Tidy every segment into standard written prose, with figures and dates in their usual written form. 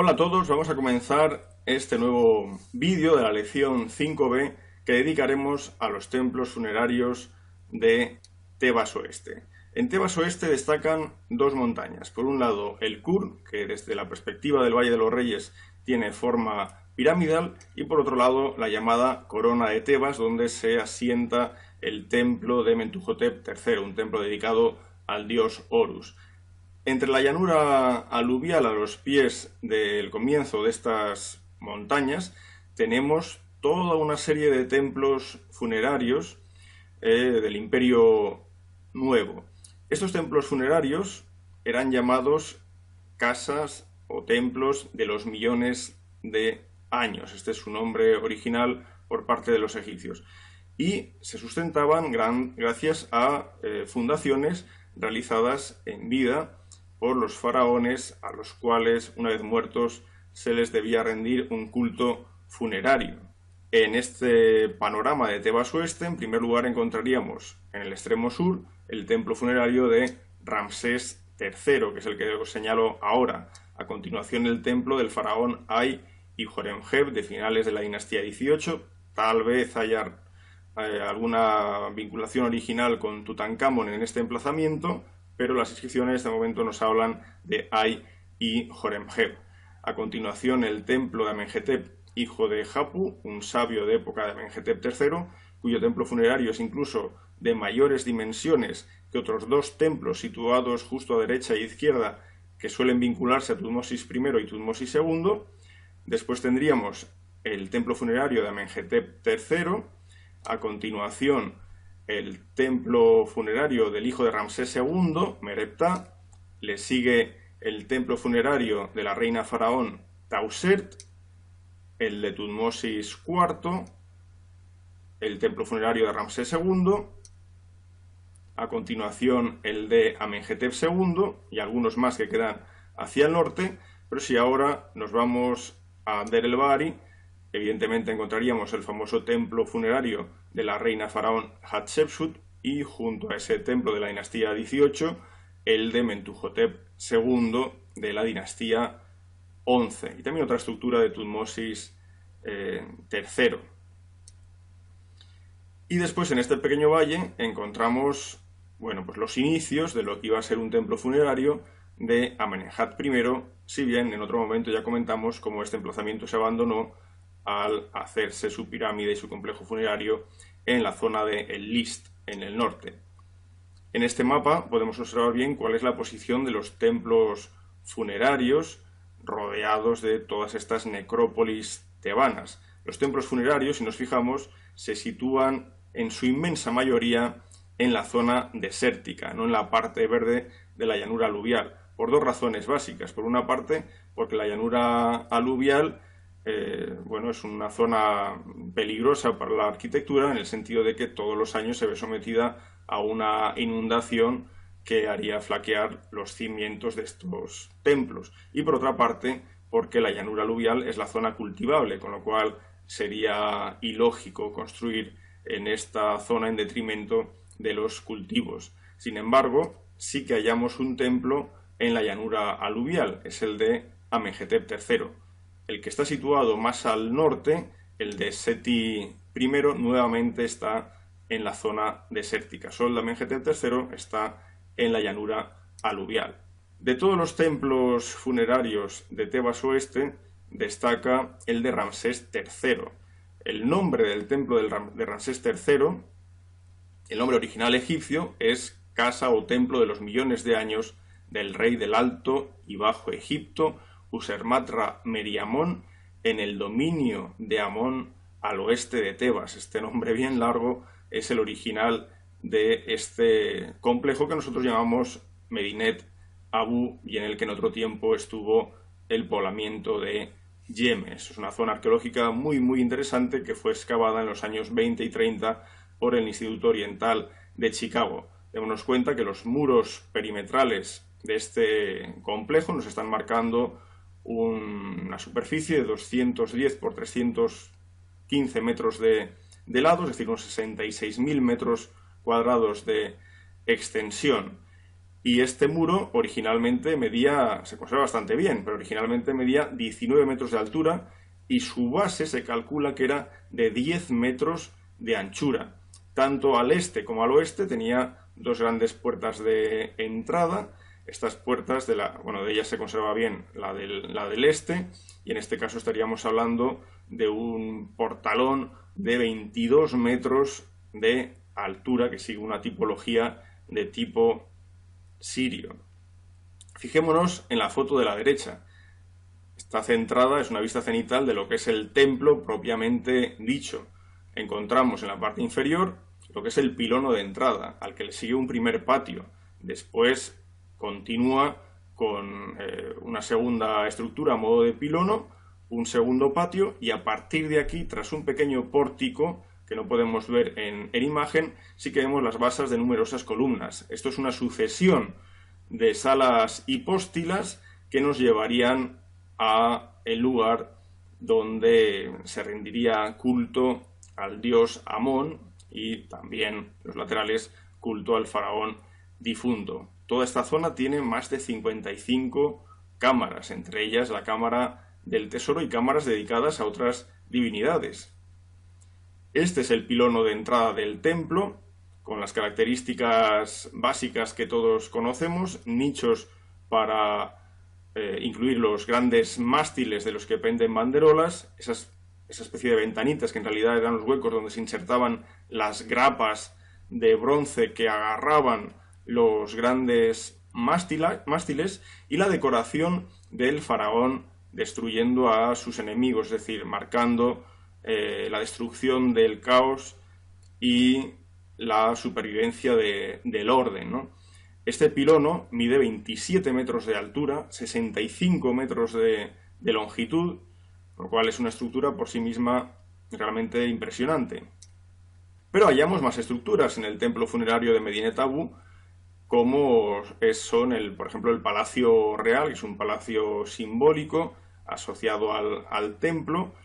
Hola a todos, vamos a comenzar este nuevo vídeo de la lección 5b que dedicaremos a los templos funerarios de Tebas Oeste. En Tebas Oeste destacan dos montañas. Por un lado el Kur, que desde la perspectiva del Valle de los Reyes tiene forma piramidal, y por otro lado la llamada Corona de Tebas, donde se asienta el templo de Mentuhotep III, un templo dedicado al dios Horus. Entre la llanura aluvial a los pies del comienzo de estas montañas tenemos toda una serie de templos funerarios del Imperio Nuevo. Estos templos funerarios eran llamados casas o templos de los millones de años. Este es su nombre original por parte de los egipcios. Y se sustentaban gracias a fundaciones realizadas en vida por los faraones, a los cuales, una vez muertos, se les debía rendir un culto funerario. En este panorama de Tebas Oeste, en primer lugar, encontraríamos en el extremo sur el templo funerario de Ramsés III, que es el que os señalo ahora. A continuación, el templo del faraón Ay y Horemheb de finales de la dinastía XVIII. Tal vez haya alguna vinculación original con Tutankamón en este emplazamiento, pero las inscripciones de momento nos hablan de Ay y Horemheb. A continuación, el templo de Amenhotep, hijo de Hapu, un sabio de época de Amenhotep III, cuyo templo funerario es incluso de mayores dimensiones que otros dos templos situados justo a derecha e izquierda que suelen vincularse a Tutmosis I y Tutmosis II. Después tendríamos el templo funerario de Amenhotep III. A continuación, el templo funerario del hijo de Ramsés II, Mereptah. Le sigue el templo funerario de la reina faraón Tausert, el de Tutmosis IV, el templo funerario de Ramsés II, a continuación el de Amenhotep II y algunos más que quedan hacia el norte. Pero si ahora nos vamos a Der el Bahari, evidentemente encontraríamos el famoso templo funerario de la reina faraón Hatshepsut y junto a ese templo de la dinastía XVIII el de Mentuhotep II de la dinastía XI y también otra estructura de Tutmosis III. Y después en este pequeño valle encontramos pues los inicios de lo que iba a ser un templo funerario de Amenemhat I, si bien en otro momento ya comentamos cómo este emplazamiento se abandonó al hacerse su pirámide y su complejo funerario en la zona de El List, en el norte. En este mapa podemos observar bien cuál es la posición de los templos funerarios rodeados de todas estas necrópolis tebanas. Los templos funerarios, si nos fijamos, se sitúan en su inmensa mayoría en la zona desértica, no en la parte verde de la llanura aluvial, por dos razones básicas. Por una parte, porque la llanura aluvial es una zona peligrosa para la arquitectura, en el sentido de que todos los años se ve sometida a una inundación que haría flaquear los cimientos de estos templos. Y por otra parte, porque la llanura aluvial es la zona cultivable, con lo cual sería ilógico construir en esta zona en detrimento de los cultivos. Sin embargo, sí que hallamos un templo en la llanura aluvial, es el de Amenhotep III. El que está situado más al norte, el de Seti I, nuevamente está en la zona desértica. Solo el de Amenhotep III está en la llanura aluvial. De todos los templos funerarios de Tebas Oeste, destaca el de Ramsés III. El nombre del templo de Ramsés III, el nombre original egipcio, es Casa o Templo de los Millones de Años del Rey del Alto y Bajo Egipto, Usermatra Meriamón, en el dominio de Amón al oeste de Tebas. Este nombre bien largo es el original de este complejo que nosotros llamamos Medinet Abu y en el que en otro tiempo estuvo el poblamiento de Yemes. Es una zona arqueológica muy interesante que fue excavada en los años 20 y 30 por el Instituto Oriental de Chicago. Démonos cuenta que los muros perimetrales de este complejo nos están marcando una superficie de 210 por 315 metros de lado, es decir, unos 66.000 metros cuadrados de extensión. Y este muro originalmente se conserva bastante bien, pero originalmente medía 19 metros de altura y su base se calcula que era de 10 metros de anchura. Tanto al este como al oeste tenía dos grandes puertas de entrada. Estas puertas, de ellas se conserva bien la del este, y en este caso estaríamos hablando de un portalón de 22 metros de altura que sigue una tipología de tipo sirio. Fijémonos en la foto de la derecha. Está centrada, es una vista cenital de lo que es el templo propiamente dicho. Encontramos en la parte inferior lo que es el pilono de entrada, al que le sigue un primer patio. Después continúa con una segunda estructura a modo de pilono, un segundo patio, y a partir de aquí, tras un pequeño pórtico que no podemos ver en imagen, sí que vemos las bases de numerosas columnas. Esto es una sucesión de salas hipóstilas que nos llevarían a el lugar donde se rendiría culto al dios Amón y también los laterales culto al faraón difunto. Toda esta zona tiene más de 55 cámaras, entre ellas la cámara del tesoro y cámaras dedicadas a otras divinidades. Este es el pilono de entrada del templo, con las características básicas que todos conocemos, nichos para incluir los grandes mástiles de los que penden banderolas, esa especie de ventanitas que en realidad eran los huecos donde se insertaban las grapas de bronce que agarraban los grandes mástiles, y la decoración del faraón destruyendo a sus enemigos, es decir, marcando la destrucción del caos y la supervivencia del orden, ¿no? Este pilono mide 27 metros de altura, 65 metros de longitud, lo cual es una estructura por sí misma realmente impresionante. Pero hallamos más estructuras en el templo funerario de Medinet Abu, como son, por ejemplo, el Palacio Real, que es un palacio simbólico asociado al templo,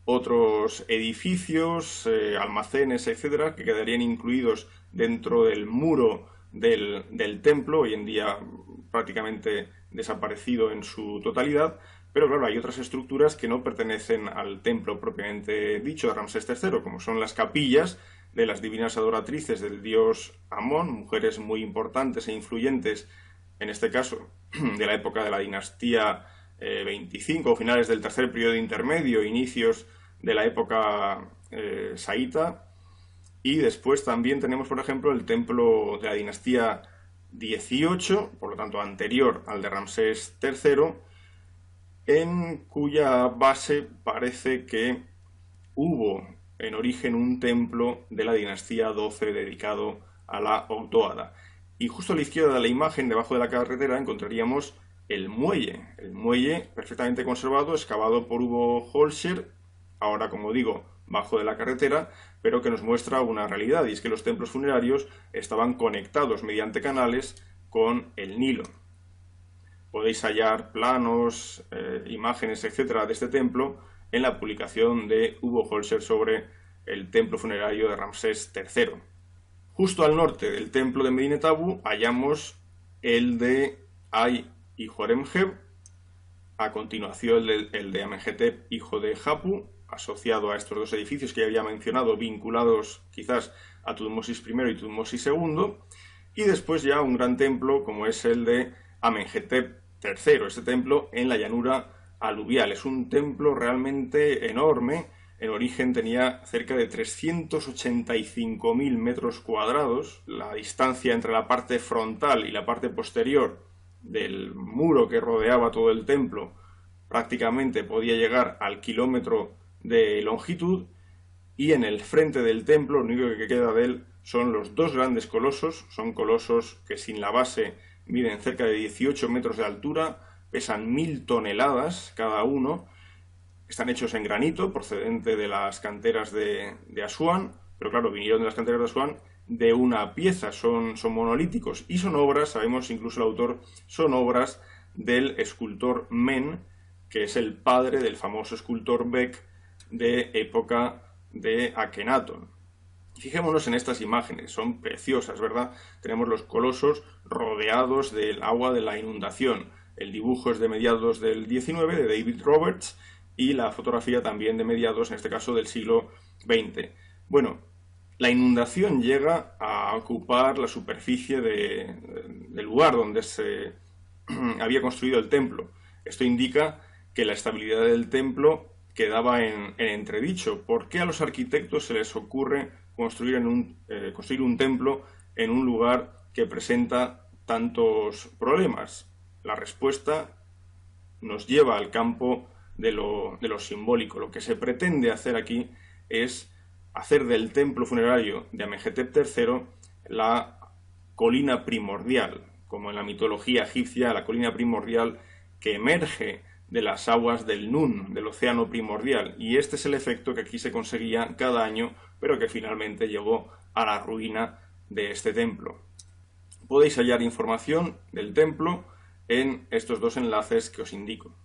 otros edificios, almacenes, etcétera, que quedarían incluidos dentro del muro del templo, hoy en día prácticamente desaparecido en su totalidad, pero claro, hay otras estructuras que no pertenecen al templo propiamente dicho de Ramsés III, como son las capillas de las divinas adoratrices del dios Amón, mujeres muy importantes e influyentes, en este caso, de la época de la dinastía 25, finales del tercer periodo intermedio, inicios de la época saíta. Y después también tenemos, por ejemplo, el templo de la dinastía 18, por lo tanto anterior al de Ramsés III, en cuya base parece que hubo en origen un templo de la dinastía 12 dedicado a la Ogdoada. Y justo a la izquierda de la imagen, debajo de la carretera, encontraríamos el muelle perfectamente conservado, excavado por Hugo Holscher, ahora, como digo, bajo de la carretera, pero que nos muestra una realidad, y es que los templos funerarios estaban conectados mediante canales con el Nilo. Podéis hallar planos, imágenes, etcétera, de este templo en la publicación de Hugo Holscher sobre el templo funerario de Ramsés III. Justo al norte del templo de Medinet Abu hallamos el de Ay y Horemheb, a continuación el de Amenhotep, hijo de Hapu, asociado a estos dos edificios que ya había mencionado, vinculados quizás a Tutmosis I y Tutmosis II, y después ya un gran templo como es el de Amenhotep III, este templo en la llanura aluvial. Es un templo realmente enorme, en origen tenía cerca de 385.000 metros cuadrados, la distancia entre la parte frontal y la parte posterior del muro que rodeaba todo el templo prácticamente podía llegar al kilómetro de longitud, y en el frente del templo lo único que queda de él son los dos grandes colosos. Son colosos que sin la base miden cerca de 18 metros de altura, pesan 1000 toneladas cada uno, están hechos en granito procedente de las canteras de Asuán, pero claro, vinieron de las canteras de Asuán de una pieza, son monolíticos, y son obras, sabemos incluso el autor, son obras del escultor Men, que es el padre del famoso escultor Beck de época de Akenatón. Fijémonos en estas imágenes, son preciosas, ¿verdad? Tenemos los colosos rodeados del agua de la inundación. El dibujo es de mediados del XIX, de David Roberts, y la fotografía también de mediados, en este caso, del siglo XX. Bueno, la inundación llega a ocupar la superficie del lugar donde se había construido el templo. Esto indica que la estabilidad del templo quedaba en entredicho. ¿Por qué a los arquitectos se les ocurre construir un templo en un lugar que presenta tantos problemas? La respuesta nos lleva al campo de lo simbólico. Lo que se pretende hacer aquí es hacer del templo funerario de Amenhotep III la colina primordial, como en la mitología egipcia, la colina primordial que emerge de las aguas del Nun, del océano primordial, y este es el efecto que aquí se conseguía cada año, pero que finalmente llegó a la ruina de este templo. Podéis hallar información del templo en estos dos enlaces que os indico.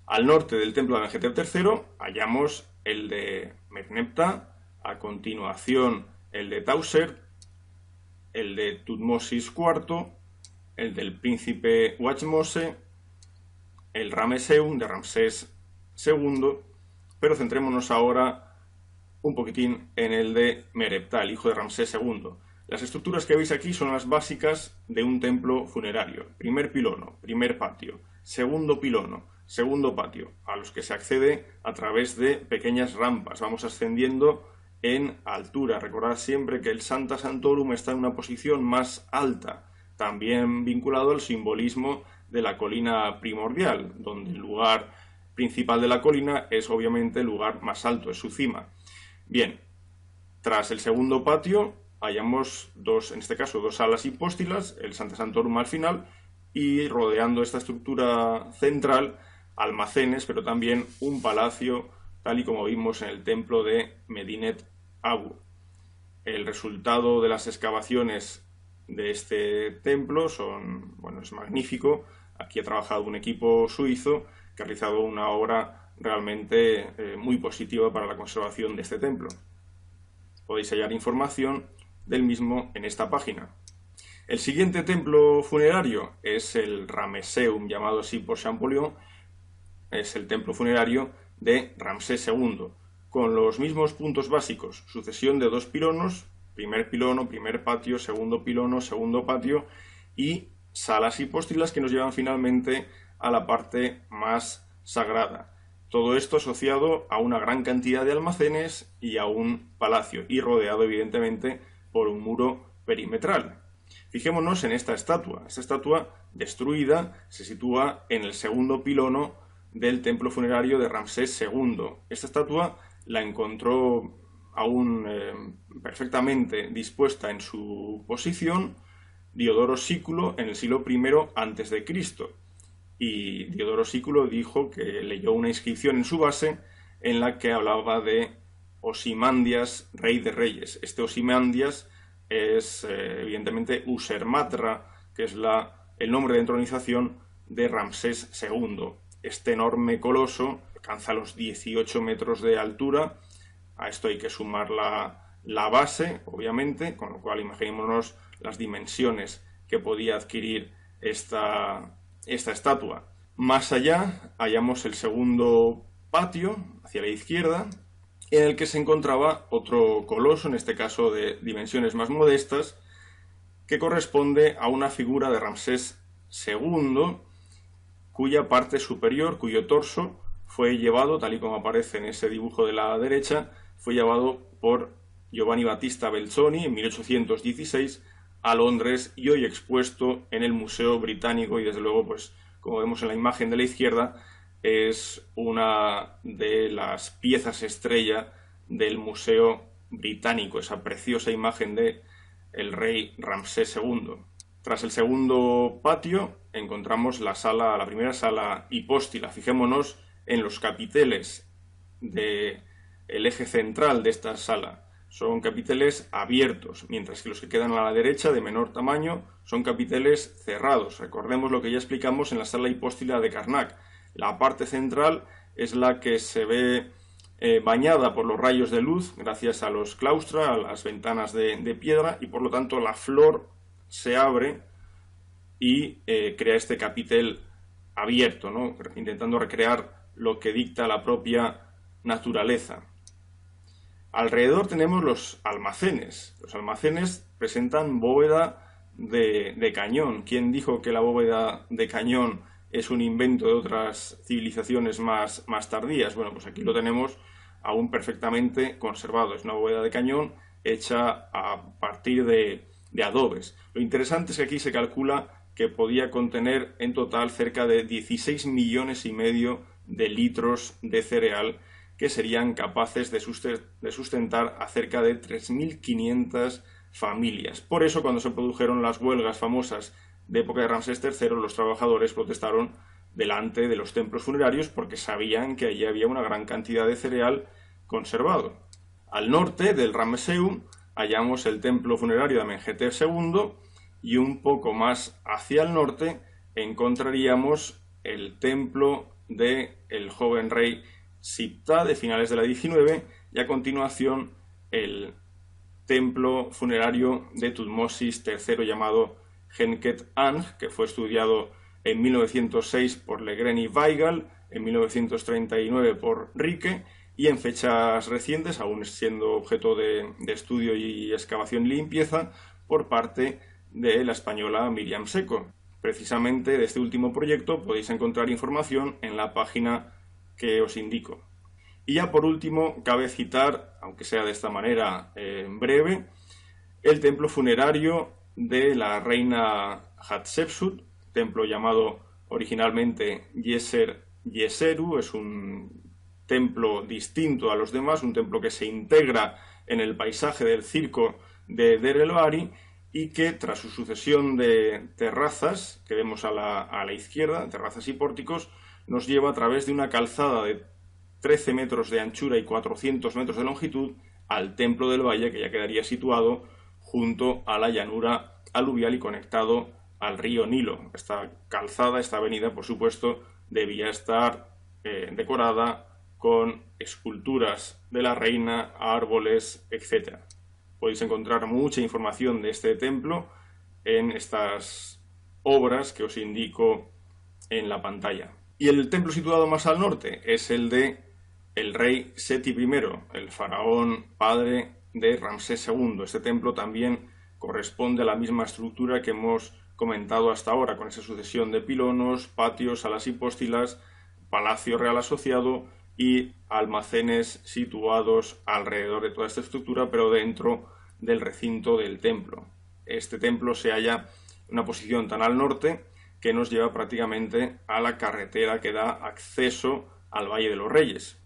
Al norte del templo de Amenhotep III hallamos el de Merneptah, a continuación el de Tauser, el de Tutmosis IV, el del príncipe Watchmose, el Rameseum de Ramsés II, pero centrémonos ahora un poquitín en el de Mereptah, el hijo de Ramsés II. Las estructuras que veis aquí son las básicas de un templo funerario. Primer pilono, primer patio, segundo pilono, segundo patio, a los que se accede a través de pequeñas rampas. Vamos ascendiendo en altura. Recordad siempre que el Sancta Sanctorum está en una posición más alta, también vinculado al simbolismo de la colina primordial, donde el lugar principal de la colina es obviamente el lugar más alto, es su cima. Bien, tras el segundo patio hallamos en este caso dos salas hipóstilas, el Sancta Sanctorum al final, y rodeando esta estructura central almacenes, pero también un palacio, tal y como vimos en el templo de Medinet Abu. El resultado de las excavaciones de este templo es magnífico. Aquí ha trabajado un equipo suizo que ha realizado una obra realmente muy positiva para la conservación de este templo. Podéis hallar información del mismo en esta página. El siguiente templo funerario es el Rameseum, llamado así por Champollion. Es el templo funerario de Ramsés II, con los mismos puntos básicos: sucesión de dos pilonos, primer pilono, primer patio, segundo pilono, segundo patio, y salas hipóstilas que nos llevan finalmente a la parte más sagrada. Todo esto asociado a una gran cantidad de almacenes y a un palacio, y rodeado evidentemente por un muro perimetral. Fijémonos en esta estatua. Esta estatua destruida se sitúa en el segundo pilono del templo funerario de Ramsés II. Esta estatua la encontró aún perfectamente dispuesta en su posición Diodoro Sículo en el siglo I a.C. Y Diodoro Sículo dijo que leyó una inscripción en su base en la que hablaba de Osimandias, rey de reyes. Este Osimandias es evidentemente Usermatra, que es el nombre de entronización de Ramsés II. Este enorme coloso alcanza los 18 metros de altura. A esto hay que sumar la base, obviamente, con lo cual imaginémonos las dimensiones que podía adquirir esta estatua. Más allá hallamos el segundo patio, hacia la izquierda, en el que se encontraba otro coloso, en este caso de dimensiones más modestas, que corresponde a una figura de Ramsés II, cuya parte superior, cuyo torso, fue llevado, tal y como aparece en ese dibujo de la derecha, fue llevado por Giovanni Battista Belzoni en 1816 a Londres y hoy expuesto en el Museo Británico, y desde luego, pues, como vemos en la imagen de la izquierda, es una de las piezas estrella del Museo Británico, esa preciosa imagen de el rey Ramsés II. Tras el segundo patio encontramos la primera sala hipóstila. Fijémonos en los capiteles del eje central de esta sala. Son capiteles abiertos, mientras que los que quedan a la derecha, de menor tamaño, son capiteles cerrados. Recordemos lo que ya explicamos en la sala hipóstila de Karnak. La parte central es la que se ve bañada por los rayos de luz gracias a los claustra, a las ventanas de piedra, y por lo tanto la flor se abre y crea este capitel abierto, ¿no? Intentando recrear lo que dicta la propia naturaleza. Alrededor tenemos los almacenes. Los almacenes presentan bóveda de cañón. ¿Quién dijo que la bóveda de cañón es un invento de otras civilizaciones más tardías? Bueno, pues aquí lo tenemos aún perfectamente conservado. Es una bóveda de cañón hecha a partir de adobes. Lo interesante es que aquí se calcula que podía contener en total cerca de 16 millones y medio de litros de cereal, que serían capaces de sustentar a cerca de 3.500 familias. Por eso, cuando se produjeron las huelgas famosas de época de Ramsés III, los trabajadores protestaron delante de los templos funerarios porque sabían que allí había una gran cantidad de cereal conservado. Al norte del Ramesseum hallamos el templo funerario de Amenhotep II, y un poco más hacia el norte encontraríamos el templo del joven rey Siptah de finales de la XIX, y a continuación el templo funerario de Tutmosis III llamado Henket Ang, que fue estudiado en 1906 por Legren y Weigel, en 1939 por Rique, y en fechas recientes, aún siendo objeto de estudio y excavación y limpieza, por parte de la española Miriam Seco. Precisamente de este último proyecto podéis encontrar información en la página que os indico. Y ya por último, cabe citar, aunque sea de esta manera breve, el templo funerario de la reina Hatshepsut, templo llamado originalmente Yeser Yeseru. Es un templo distinto a los demás, un templo que se integra en el paisaje del circo de Der el Bahari, y que tras su sucesión de terrazas, que vemos a la izquierda, terrazas y pórticos, nos lleva a través de una calzada de 13 metros de anchura y 400 metros de longitud al Templo del Valle, que ya quedaría situado junto a la llanura aluvial y conectado al río Nilo. Esta calzada, esta avenida, por supuesto, debía estar decorada con esculturas de la reina, árboles, etc. Podéis encontrar mucha información de este templo en estas obras que os indico en la pantalla. Y el templo situado más al norte es el de el rey Seti I, el faraón padre de Ramsés II. Este templo también corresponde a la misma estructura que hemos comentado hasta ahora, con esa sucesión de pilonos, patios, salas hipóstilas, palacio real asociado y almacenes situados alrededor de toda esta estructura, pero dentro del recinto del templo. Este templo se halla en una posición tan al norte que nos lleva prácticamente a la carretera que da acceso al Valle de los Reyes.